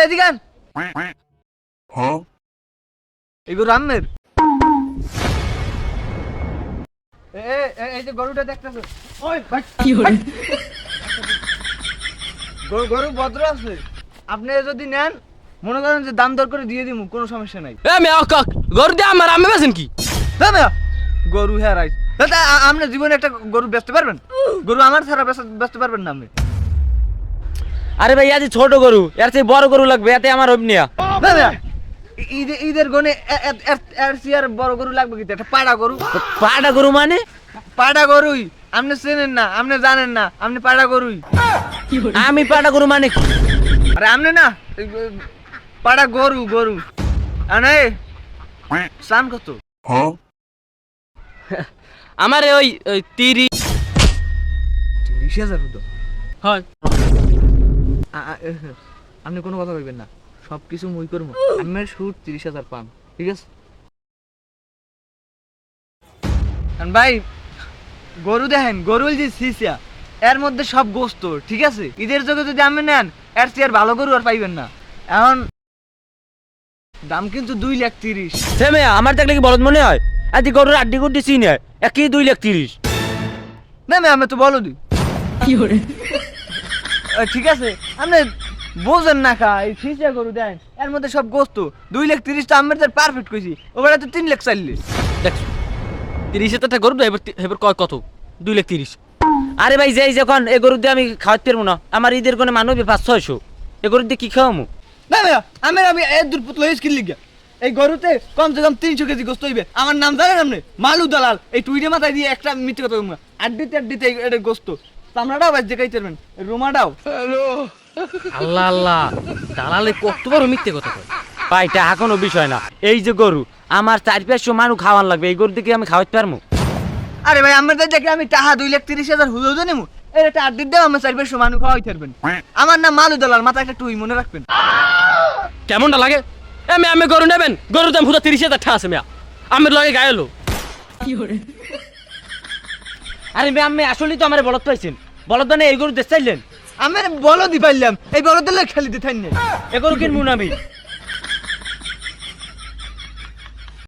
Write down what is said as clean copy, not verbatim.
এদিকে আন। এগুলো রামের। এই যে গরুটা দেখতেছো, ওই কি হলো? গরু ভদ্র আছে, আপনি যদি নেন মনে করেন যে দাম দর করে দিয়ে দিব, কোনো সমস্যা নাই। এ মেয়া কাক গরু দিয়ে আমার আমি বেছেন কি? না না, গরু হ্যাঁ রাইট। আপনি জীবনে একটা গরু বেচতে পারবেন? গরু আমার ছাড়া বেচতে পারবেন না আপনি? আরে ভাই আজ ছোট গরু, এর চেয়ে বড় গরু লাগবে, এতে আমার অভিনয়া। না না, ঈদের গনে এর চেয়ে আর বড় গরু লাগবে কিন্তু, একটা পাড়া গরু। পাটা গরু মানে? পাড়া গরুই, আপনি চেনেন না, আপনি জানেন না, আপনি পাড়া গরুই। আমি পাটা গরু মানে কি? আরে আপনি না, পাড়া গরু গরু। আরে সান কত? আমার ওই 30। 30,000 হতো। হয় আপনি কোনো কথা বলবেন না, সব কিছু মুই করবো। আমার শুট 30,000 পান, ঠিক আছে? ভাই গরু দেখেন, গরু যে সিসিয়া, এর মধ্যে সব গোস্ত, ঠিক আছে? ঈদের যোগে যদি আপনি নেন, এর চেয়ে আর ভালো গরু আর পাইবেন না। এখন দাম কিন্তু 2,30,000। সে মেয়া আমার দেখলে কি বলদ মনে হয়? আজ গরুর আড্ডি গুড্ডি চিনে একই 2,30,000। না না, আমি তো বলো দি। কি হলো? ঠিক আছে, আপনি বোঝেন না খা, এই সিসিয়া গরু দেন, এর মধ্যে সব গোস্ত। 2,30,000 তো আমি তার পারফেক্ট কইছি, ওখানে তো 3,00,000 চাইলে। দেখছো 30 টাকা গরু এবার এবার কয় কত? 2,30,000। আরে ভাই যাই যখন এ গরু দিয়ে আমি খাওয়াতে পারবো না, আমার ঈদের কোনে মানবে 500-600, এ গরু দিয়ে কি খাওয়ামু? না না, আমি এর দূর পুতলো স্কিল লিখা, এই গরুতে কমসে কম 300 কেজি গোস্ত হইবে। আমার নাম জানেন আপনি? মালু দালাল। এই টুইটে মাথায় দিয়ে একটা মিথ্যে কথা বলবো না, আড্ডিতে এটা গোস্ত। চামড়াটাও বাজে খাইতে পারবেন, রোমাটাও। আল্লাহ আল্লাহ, দালালে কত বড় মিথ্যে কথা কয়। ভাই এটা এখনো বিষয় না, এই যে গরু আমার 4-500 মানুষ খাওয়ান লাগবে, এই গরু দিয়ে কি আমি খাওয়াতে পারবো? আরে ভাই আমার দেখে আমি টাহা 2,30,000 হুজুর নেবো, এর একটা আড্ডির দেওয়া আমার 4-500 মানুষ খাওয়াইতে পারবেন। আমার নাম মালু দালাল, মাথায় একটা টুই মনে রাখবেন। কেমনটা লাগে? এ মেয়া আমি গরু নেবেন, গরুর দাম পুরো 30,000 টাকা আছে মেয়া, আমের লগে গায়ে এলো। কি হলো? আরে মেয়া আমি আসলেই তো আমার বলদ পাইছেন, বলদ মানে এই গরু দেশ চাইলেন? আমি বলো দি পাইলাম, এই বলো দিলে খেলি দিতে থাই না। এ গরু কিনবো না আমি,